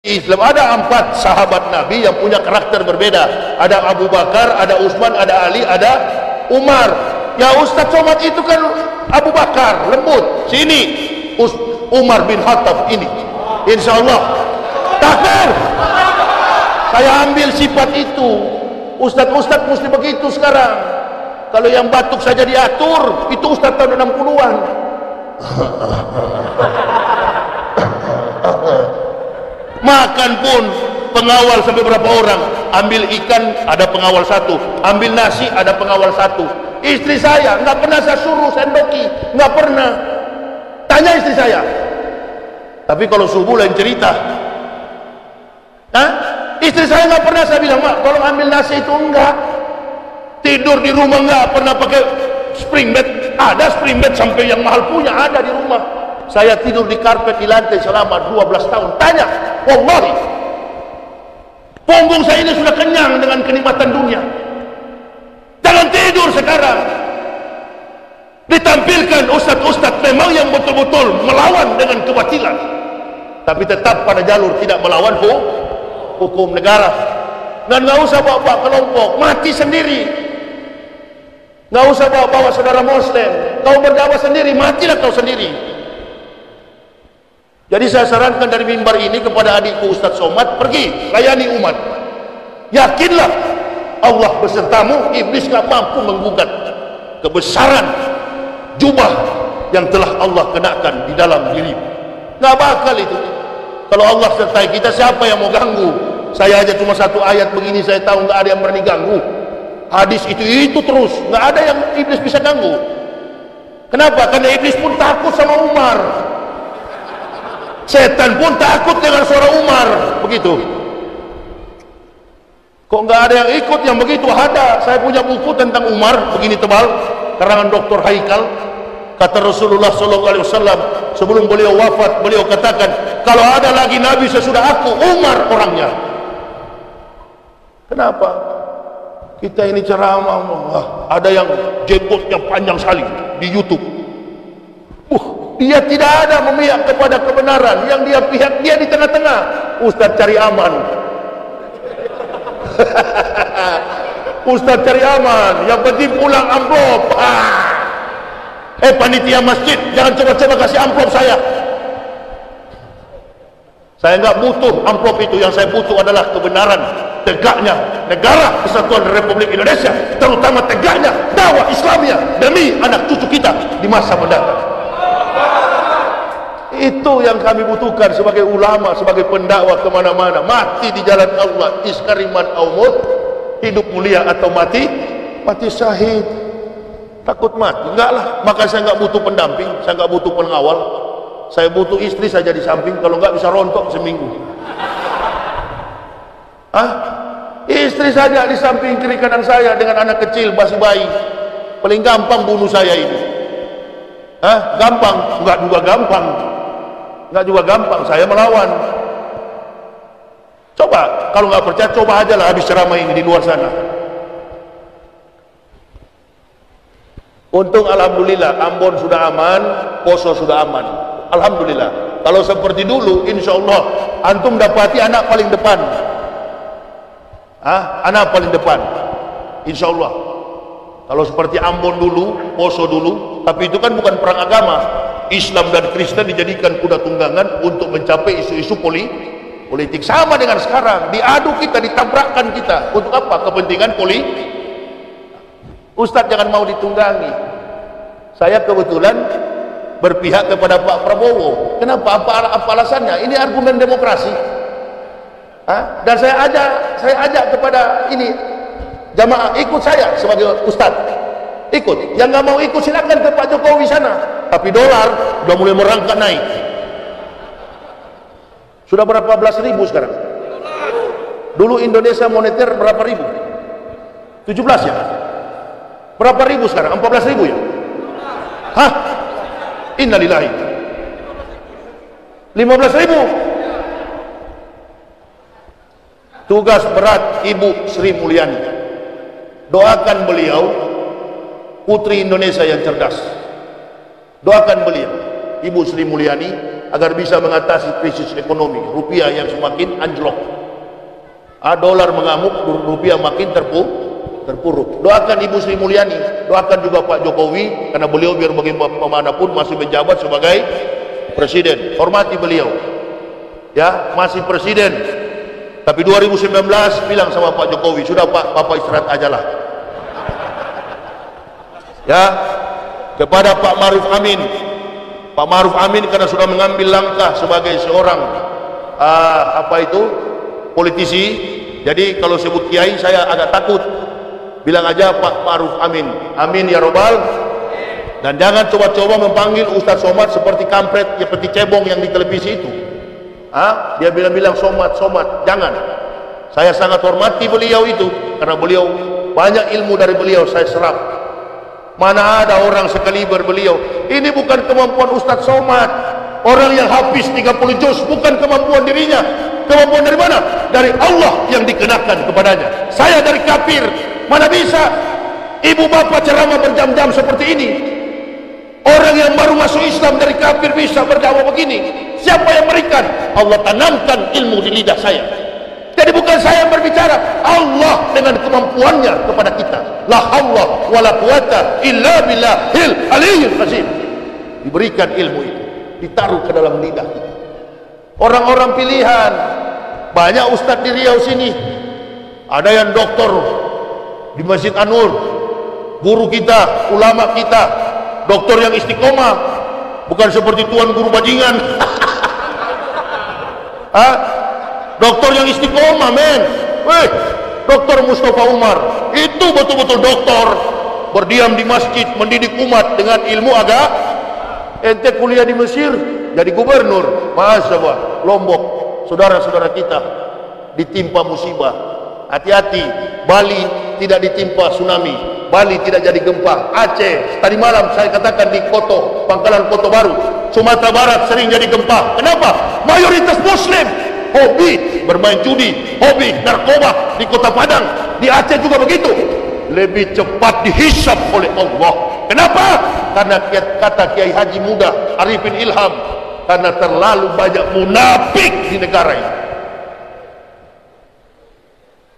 Islam ada 4 sahabat Nabi yang punya karakter berbeda. Ada Abu Bakar, ada Utsman, ada Ali, ada Umar. Ya Ustaz Somad itu kan Abu Bakar, lembut. Sini Umar bin Khattab ini. Insyaallah. Takbir. Saya ambil sifat itu. Ustaz-ustaz mesti begitu sekarang. Kalau yang batuk saja diatur, itu Ustaz tahun 60-an. Makan pun pengawal sampai berapa orang. Ambil ikan ada pengawal 1, ambil nasi ada pengawal 1. Istri saya nggak pernah saya suruh sendoki, nggak pernah. Tanya istri saya. Tapi kalau subuh lain cerita. Hah? Istri saya nggak pernah saya bilang, Mak, tolong ambil nasi itu, enggak. Tidur di rumah nggak pernah pakai spring bed. Ada spring bed sampai yang mahal punya ada di rumah. Saya tidur di karpet di lantai selama 12 tahun. Tanya, wallahi, punggung saya ini sudah kenyang dengan kenikmatan dunia. Jangan tidur sekarang. Ditampilkan ustaz-ustaz memang yang betul-betul melawan dengan kebatilan, tapi tetap pada jalur tidak melawan hukum negara. Dan nggak usah bawa-bawa kelompok, mati sendiri. Nggak usah bawa-bawa saudara Muslim. Kau berdakwah sendiri, matilah kau sendiri. Jadi saya sarankan dari mimbar ini kepada adikku Ustaz Somad, pergi layani umat. Yakinlah Allah besertamu, iblis gak mampu menggugat kebesaran jubah yang telah Allah kenakan di dalam diri. Gak bakal itu. Kalau Allah sertai kita, siapa yang mau ganggu? Saya aja cuma 1 ayat begini saya tahu gak ada yang berani ganggu. Hadis itu terus, gak ada yang iblis bisa ganggu. Kenapa? Karena iblis pun takut sama Umar. Setan pun takut dengan suara Umar, begitu. Kok nggak ada yang ikut yang begitu? Ada. Saya punya buku tentang Umar begini tebal, karangan Dr. Haikal. Kata Rasulullah SAW sebelum beliau wafat, beliau katakan, kalau ada lagi Nabi sesudah aku, Umar orangnya. Kenapa? Kita ini ceramah, ada yang jenggotnya panjang sekali di YouTube. Dia tidak ada memihak kepada kebenaran, yang dia pihak dia di tengah-tengah. Ustaz cari aman. Ustaz cari aman, yang penting pulang amplop. Panitia masjid, jangan coba-coba kasih amplop saya. Saya nggak butuh amplop itu, yang saya butuh adalah kebenaran, tegaknya negara Kesatuan Republik Indonesia, terutama tegaknya dakwah Islamnya demi anak cucu kita di masa mendatang. Itu yang kami butuhkan sebagai ulama, sebagai pendakwah kemana-mana. Mati di jalan Allah, iskariman aumut, hidup mulia atau mati syahid. Takut mati? Enggak lah. Maka saya enggak butuh pendamping, saya enggak butuh pengawal. Saya butuh istri saja di samping, kalau enggak bisa rontok seminggu. Istri saja di samping kiri kanan saya dengan anak kecil masih bayi. Paling gampang bunuh saya ini. Gampang? Enggak juga gampang. Enggak juga gampang, saya melawan. Coba, kalau nggak percaya, coba aja lah habis ceramah ini di luar sana. Untung alhamdulillah Ambon sudah aman, Poso sudah aman. Alhamdulillah. Kalau seperti dulu, insya Allah antum dapati anak paling depan. Anak paling depan, insya Allah. Kalau seperti Ambon dulu, Poso dulu, tapi itu kan bukan perang agama. Islam dan Kristen dijadikan kuda tunggangan untuk mencapai isu-isu politik. Sama dengan sekarang, diadu kita, ditabrakkan kita. Untuk apa? Kepentingan politik. Ustadz jangan mau ditunggangi. Saya kebetulan berpihak kepada Pak Prabowo. Kenapa? Apa alasannya? Ini argumen demokrasi. Dan saya ajak kepada ini jamaah, ikut saya sebagai ustadz. Ikut. Yang nggak mau ikut silakan ke Pak Jokowi sana. Tapi dolar udah mulai merangkak naik. Sudah berapa belas ribu sekarang? Dulu Indonesia moneter berapa ribu? 17 ya? Berapa ribu sekarang? 14 ribu ya? Innalillahi. 15 ribu. Tugas berat Ibu Sri Mulyani. Doakan beliau, putri Indonesia yang cerdas. Doakan beliau, Ibu Sri Mulyani, agar bisa mengatasi krisis ekonomi rupiah yang semakin anjlok. Dolar mengamuk, rupiah makin terpuruk. Doakan Ibu Sri Mulyani, doakan juga Pak Jokowi, karena beliau biar bagaimanapun masih menjabat sebagai presiden. Hormati beliau, ya, masih presiden. Tapi 2019 bilang sama Pak Jokowi, sudah Pak, Bapak istirahat aja lah. Ya, kepada Pak Maruf Amin, Pak Maruf Amin karena sudah mengambil langkah sebagai seorang politisi, jadi kalau sebut kiai saya agak takut. Bilang aja Pak Maruf Amin, amin ya robbal. Dan jangan coba-coba memanggil Ustaz Somad seperti kampret, seperti cebong yang di televisi itu. Dia bilang-bilang Somad, jangan. Saya sangat hormati beliau itu, karena beliau banyak ilmu dari beliau saya serap. Mana ada orang sekaliber beliau. Ini bukan kemampuan Ustaz Somad. Orang yang habis 30 juz bukan kemampuan dirinya. Kemampuan dari mana? Dari Allah yang dikenakan kepadanya. Saya dari kafir, mana bisa ibu bapak ceramah berjam-jam seperti ini. Orang yang baru masuk Islam dari kafir bisa berdakwah begini. Siapa yang berikan? Allah tanamkan ilmu di lidah saya. Jadi bukan saya yang berbicara, Allah dengan kemampuannya kepada kita. La haula wala quwata illa billahil aliyyil azim. Diberikan ilmu itu, ditaruh ke dalam lidah kita. Orang-orang pilihan, banyak ustaz di Riau sini. Ada yang doktor di Masjid An-Nur, guru kita, ulama kita, doktor yang istiqomah, bukan seperti tuan guru bajingan. Doktor yang istiqomah, men. Doktor Mustafa Umar itu betul-betul doktor, berdiam di masjid, mendidik umat dengan ilmu agama. Ente kuliah di Mesir, jadi gubernur, masyaallah. Lombok, saudara-saudara kita ditimpa musibah. Hati-hati, Bali tidak ditimpa tsunami, Bali tidak jadi gempa. Aceh, tadi malam saya katakan di Koto, Pangkalan Koto Baru, Sumatera Barat sering jadi gempa. Kenapa? Mayoritas Muslim, hobi bermain judi, hobi narkoba di Kota Padang, di Aceh juga begitu. Lebih cepat dihisap oleh Allah. Kenapa? Karena kata Kiai Haji Muda Arifin Ilham, karena terlalu banyak munafik di negara ini.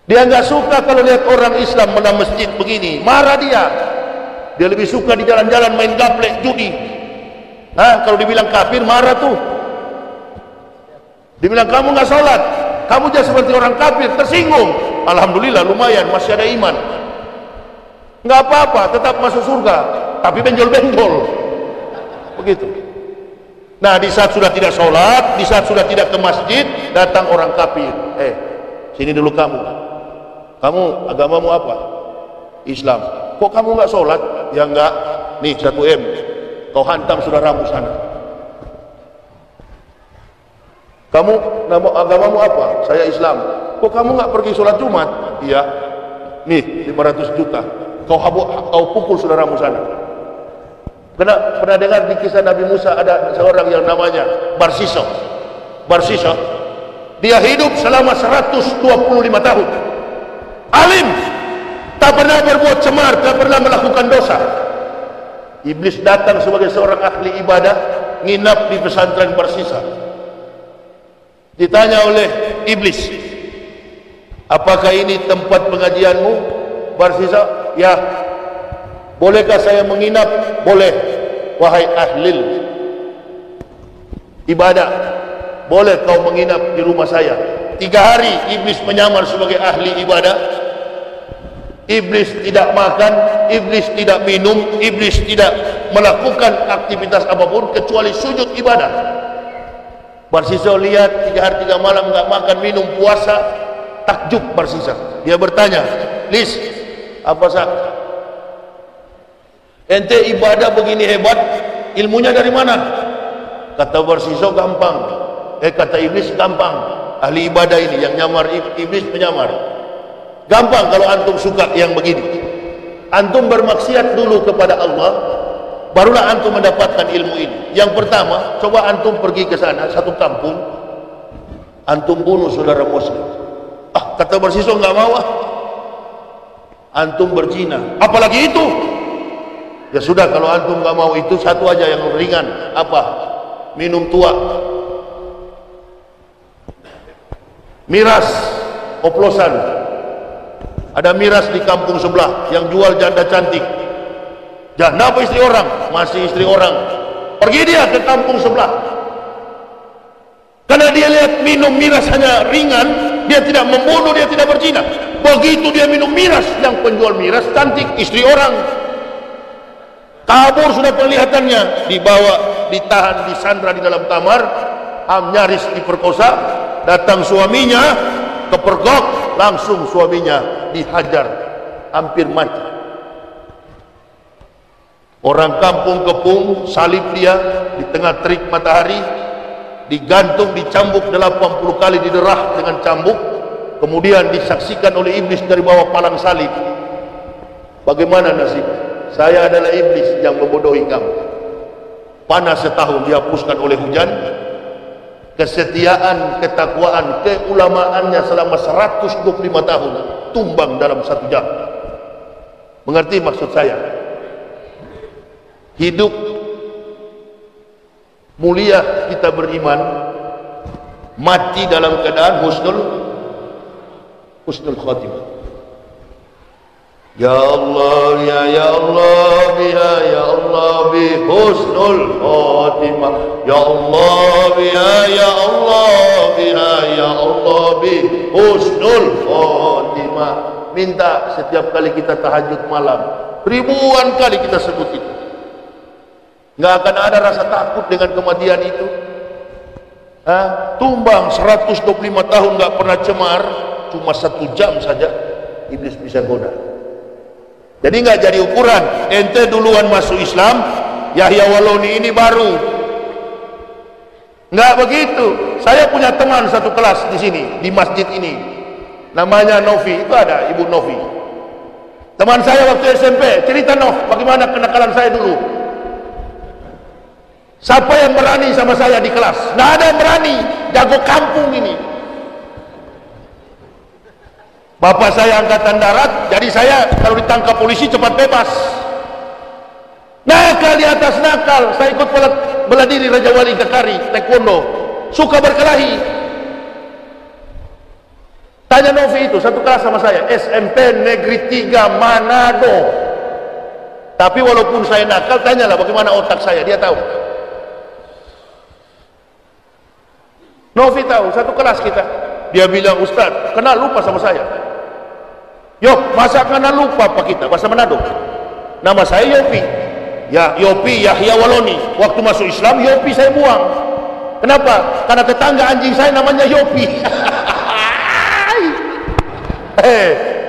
Dia nggak suka kalau lihat orang Islam menang masjid begini, marah dia. Dia lebih suka di jalan-jalan main gaplek, judi. Kalau dibilang kafir marah tuh. Dibilang kamu nggak sholat, kamu jadi seperti orang kafir, tersinggung. Alhamdulillah lumayan masih ada iman. Nggak apa-apa, tetap masuk surga, tapi benjol-benjol. Begitu. Nah, di saat sudah tidak sholat, di saat sudah tidak ke masjid, datang orang kafir. Sini dulu kamu. Kamu agamamu apa? Islam. Kok kamu nggak sholat? Ya nggak. Nih 1 M. Kau hantam saudaramu sana. Kamu agamamu apa? Saya Islam. Kok kamu nggak pergi sholat Jumat? Iya. Nih 500 juta. Kau pukul saudaramu sana. Pernah dengar di kisah Nabi Musa ada seorang yang namanya Barsisa. Dia hidup selama 125 tahun. Alim, tak pernah berbuat cemar, tak pernah melakukan dosa. Iblis datang sebagai seorang ahli ibadah, nginap di pesantren Barsisa. Ditanya oleh iblis, apakah ini tempat pengajianmu, Barsisa? Ya. Bolehkah saya menginap? Boleh. Wahai ahli ibadah, boleh kau menginap di rumah saya. 3 hari iblis menyamar sebagai ahli ibadah. Iblis tidak makan, iblis tidak minum, iblis tidak melakukan aktivitas apapun kecuali sujud ibadah. Barsisa lihat 3 hari 3 malam nggak makan minum, puasa, takjub Barsisa. Dia bertanya, Lis, apa sah? Ente ibadah begini hebat, ilmunya dari mana? Kata Barsisa, gampang. Kata iblis, gampang. Ahli ibadah ini yang nyamar, iblis menyamar. Gampang kalau antum suka yang begini. Antum bermaksiat dulu kepada Allah, barulah antum mendapatkan ilmu ini. Yang pertama, coba antum pergi ke sana, satu kampung, antum bunuh saudara muslim. Kata Barsisa, nggak mau. Antum berzina, apalagi itu. Ya sudah, kalau antum nggak mau itu, satu aja yang ringan. Apa? Minum tua. miras oplosan. Ada miras di kampung sebelah yang jual janda cantik. Janda apa istri orang? Masih istri orang. Pergi dia ke kampung sebelah. Karena dia lihat minum miras hanya ringan, dia tidak membunuh, dia tidak berzina. Begitu dia minum miras, yang penjual miras cantik, istri orang. Kabur sudah penglihatannya, dibawa, ditahan, disandra di dalam kamar, nyaris diperkosa. Datang suaminya, kepergok, langsung suaminya dihajar, hampir mati. Orang kampung kepung, salib dia di tengah terik matahari, digantung, dicambuk 80 kali, diderah dengan cambuk, kemudian disaksikan oleh iblis dari bawah palang salib. Bagaimana nasib? Saya adalah iblis yang membodohi kamu. Panas setahun dihapuskan oleh hujan. Kesetiaan, ketakwaan, keulamaannya selama 125 tahun tumbang dalam 1 jam. Mengerti maksud saya? Hidup mulia kita beriman, mati dalam keadaan husnul khatimah. Ya Allah, ya Allah, biha ya Allah, bi husnul khatimah. Ya Allah, biha ya Allah, biha ya Allah, bi husnul khatimah. Minta setiap kali kita tahajud malam, ribuan kali kita sebut itu. Nggak akan ada rasa takut dengan kematian itu. Tumbang 125 tahun nggak pernah cemar, cuma 1 jam saja iblis bisa goda. Jadi nggak jadi ukuran. Ente duluan masuk Islam, Yahya Waloni ini baru. Nggak begitu. Saya punya teman satu kelas di sini, di masjid ini. Namanya Novi, itu ada Ibu Novi. Teman saya waktu SMP, cerita Nov, bagaimana kenakalan saya dulu. Siapa yang berani sama saya di kelas? Nggak ada yang berani, jago kampung ini. Bapak saya angkatan darat, jadi saya kalau ditangkap polisi cepat bebas. Nakal di atas nakal. Saya ikut bela diri Raja Wali Kekari, taekwondo. Suka berkelahi. Tanya Novi itu, satu kelas sama saya, SMP Negeri 3 Manado. Tapi walaupun saya nakal, tanyalah bagaimana otak saya, dia tahu. Novi tahu, satu kelas kita. Dia bilang, Ustaz, kenal lupa sama saya. Yok, masa kenal lupa apa kita? Bahasa Manado. Nama saya Yopi. Ya, Yopi Yahya Waloni. Waktu masuk Islam, Yopi saya buang. Kenapa? Karena tetangga anjing saya namanya Yopi.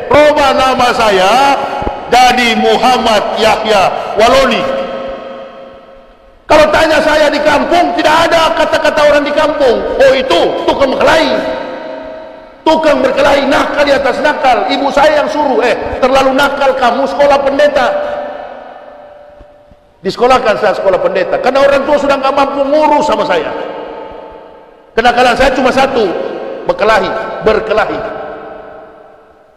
Proba nama saya jadi Muhammad Yahya Waloni. Kalau tanya saya di kampung, tidak ada kata-kata orang di kampung. Oh itu tukang berkelahi. Tukang berkelahi, nakal di atas nakal. Ibu saya yang suruh, terlalu nakal kamu, sekolah pendeta. Disekolahkan saya sekolah pendeta. Karena orang tua sudah nggak mampu ngurus sama saya. Kenakalan saya cuma satu, berkelahi.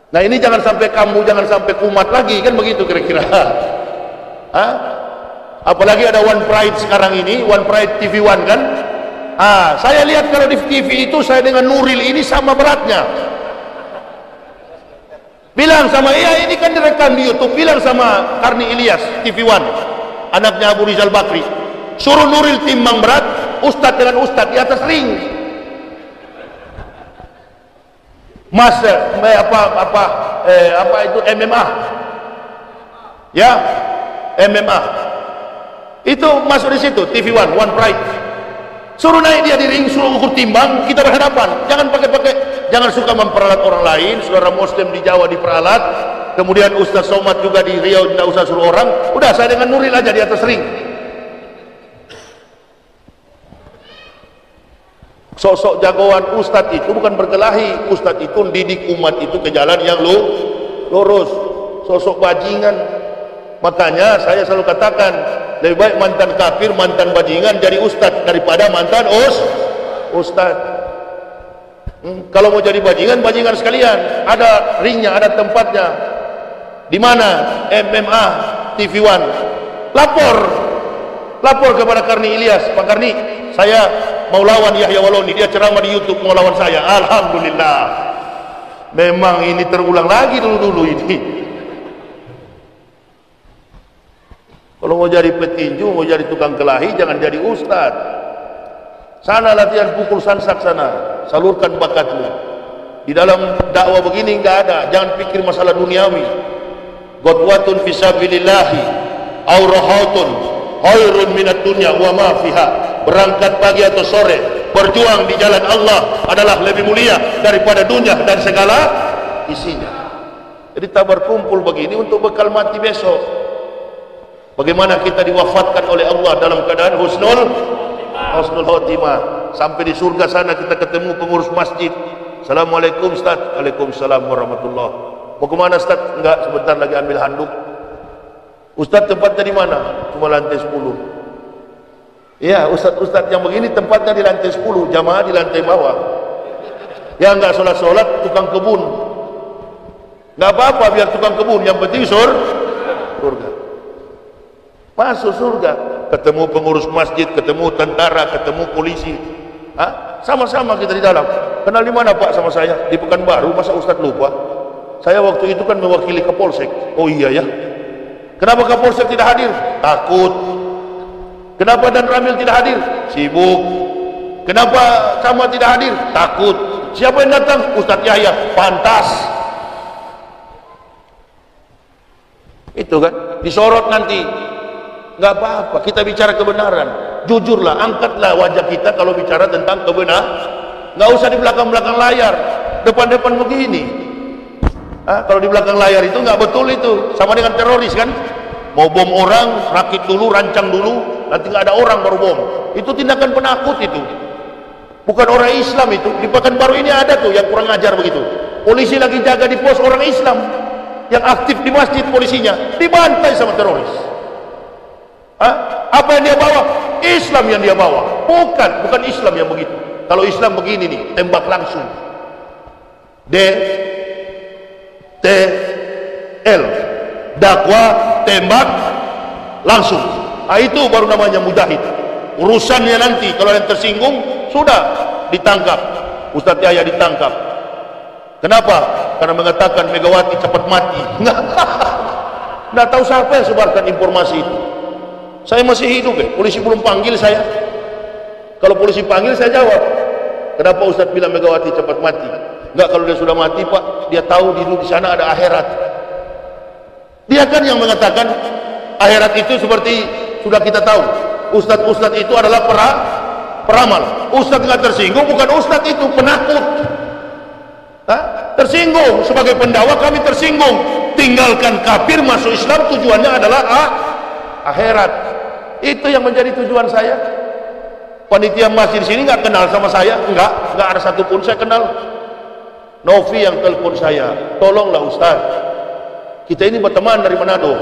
Nah ini jangan sampai kamu, jangan sampai kumat lagi, kan begitu kira-kira. Apalagi ada One Pride sekarang ini, One Pride TV One kan. Saya lihat kalau di TV itu saya dengan Nuril ini sama beratnya. Bilang sama, iya ini kan direkam di YouTube. Bilang sama Karni Ilyas TV One, anaknya Abu Rizal Bakri, suruh Nuril timbang berat, ustadz dengan ustadz di atas ring. Mas apa itu MMA, ya MMA itu masuk di situ TV One, One Pride. Suruh naik dia di ring, suruh ukur timbang, kita berhadapan. Jangan jangan suka memperalat orang lain. Saudara Muslim di Jawa diperalat, kemudian Ustaz Somad juga di Riau tidak usah suruh orang. Udah saya dengan Nuril aja di atas ring. Sosok jagoan Ustadz itu bukan berkelahi. Ustadz itu didik umat itu ke jalan yang lurus. Sosok bajingan. Makanya saya selalu katakan, lebih baik mantan kafir, mantan bajingan jadi ustadz daripada mantan ustadz. Kalau mau jadi bajingan, bajingan sekalian. Ada ringnya, ada tempatnya. Di mana? MMA TV One. Lapor kepada Karni Ilyas, Pak Karni, saya mau lawan Yahya Waloni, dia ceramah di YouTube mau lawan saya. Alhamdulillah. Memang ini terulang lagi dulu-dulu ini. Kalau mau jadi petinju, mau jadi tukang kelahi, jangan jadi ustad. Sana latihan pukul sansak sana, salurkan bakatmu. Di dalam dakwah begini enggak ada, jangan pikir masalah duniawi. Ghadwatun fisabilillahi aw rahatun khairun minad dunya wa ma fiha. Berangkat pagi atau sore, berjuang di jalan Allah adalah lebih mulia daripada dunia dan segala isinya. Jadi tak berkumpul begini untuk bekal mati besok. Bagaimana kita diwafatkan oleh Allah dalam keadaan husnul khotimah. Sampai di surga sana kita ketemu pengurus masjid. Assalamualaikum Ustaz. Waalaikumsalam warahmatullahi. Mau kemana Ustaz? Enggak, sebentar lagi ambil handuk. Ustaz tempatnya di mana? Cuma lantai 10. Ya, Ustaz yang begini tempatnya di lantai 10, jamaah di lantai bawah. Ya enggak sholat-sholat, tukang kebun. Enggak apa-apa biar tukang kebun, yang penting surga. Masuk surga, ketemu pengurus masjid, ketemu tentara, ketemu polisi. Sama-sama kita di dalam. Kenal di mana Pak sama saya? Di Pekanbaru. Masa Ustaz lupa? Saya waktu itu kan mewakili Kapolsek. Oh iya ya. Kenapa Kapolsek tidak hadir? Takut. Kenapa Dan Ramil tidak hadir? Sibuk. Kenapa Sama tidak hadir? Takut. Siapa yang datang? Ustaz Yahya. Pantas. Itu kan disorot nanti. Nggak apa-apa, kita bicara kebenaran. Jujurlah, angkatlah wajah kita kalau bicara tentang kebenaran. Nggak usah di belakang-belakang layar, depan-depan begini. Kalau di belakang layar itu nggak betul, itu sama dengan teroris kan. Mau bom orang, rakit dulu, rancang dulu, nanti nggak ada orang baru bom. Itu tindakan penakut itu. Bukan orang Islam itu. Di Pekanbaru ini ada tuh yang kurang ajar begitu. Polisi lagi jaga di pos orang Islam yang aktif di masjid, polisinya dibantai sama teroris. Apa yang dia bawa? Islam yang dia bawa. Bukan Islam yang begitu. Kalau Islam begini nih, tembak langsung. DTL, dakwah tembak langsung. Itu baru namanya mujahid. Urusannya nanti kalau yang tersinggung sudah ditangkap. Ustaz Yahya ditangkap. Kenapa? Karena mengatakan Megawati cepat mati. Nggak tahu siapa yang sebarkan informasi itu. Saya masih hidup polisi belum panggil saya. Kalau polisi panggil saya jawab. Kenapa Ustaz bilang Megawati cepat mati? Enggak, kalau dia sudah mati Pak, dia tahu di sana ada akhirat. Dia kan yang mengatakan akhirat itu seperti sudah kita tahu. Ustaz-ustaz itu adalah peramal. Ustaz nggak tersinggung, bukan ustaz itu penakut. Tersinggung sebagai pendakwah, kami tersinggung. Tinggalkan kafir masuk Islam, tujuannya adalah akhirat. Itu yang menjadi tujuan saya. Panitia masjid sini nggak kenal sama saya, nggak ada satupun saya kenal. Novi yang telepon saya, tolonglah Ustaz, kita ini berteman dari Manado.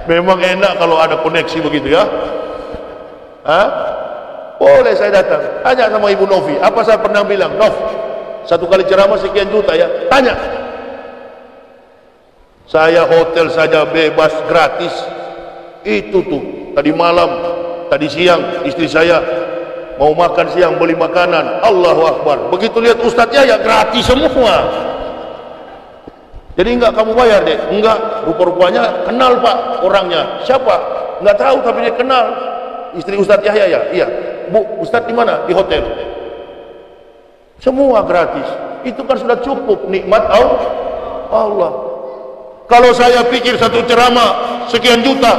Memang enak kalau ada koneksi begitu ya. Boleh saya datang, tanya sama Ibu Novi. Apa saya pernah bilang, Nov, satu kali ceramah sekian juta ya? Tanya. Saya hotel saja bebas gratis. Itu tuh tadi malam, tadi siang istri saya mau makan siang, beli makanan. Allahu Akbar. Begitu lihat ustadznya ya gratis semua. Jadi enggak kamu bayar deh? Enggak. Rupa-rupanya kenal Pak orangnya. Siapa? Enggak tahu tapi dia kenal. Istri Ustadz Yahya ya? Iya. Bu, Ustadz di mana? Di hotel. Semua gratis. Itu kan sudah cukup nikmat Allah. Kalau saya pikir satu ceramah sekian juta,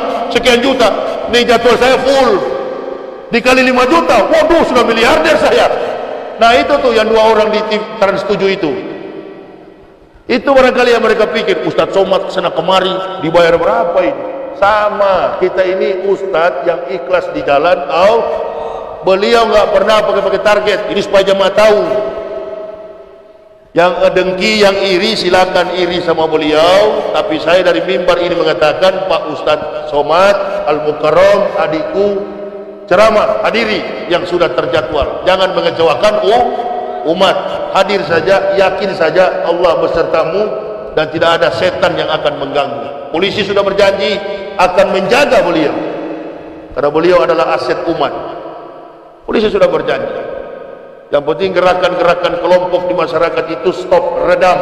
ini jadwal saya full. Dikali 5 juta, waduh sudah miliarder saya. Nah itu tuh yang 2 orang di Trans 7 itu. Itu barangkali yang mereka pikir, Ustadz Somad kesana kemari, dibayar berapa ini? Sama, kita ini Ustadz yang ikhlas di jalan beliau nggak pernah pakai target. Ini supaya jemaah tahu. Yang dengki, yang iri, silakan iri sama beliau. Tapi saya dari mimbar ini mengatakan, Pak Ustadz Somad Al-Mukarram, adikku, ceramah hadiri yang sudah terjadwal. Jangan mengecewakan umat. Hadir saja, yakin saja Allah besertamu dan tidak ada setan yang akan mengganggu. Polisi sudah berjanji akan menjaga beliau karena beliau adalah aset umat. Polisi sudah berjanji. Yang penting gerakan-gerakan kelompok di masyarakat itu stop, redam,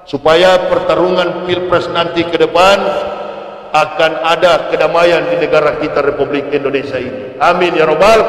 supaya pertarungan pilpres nanti ke depan akan ada kedamaian di negara kita Republik Indonesia ini. Amin ya Rabbal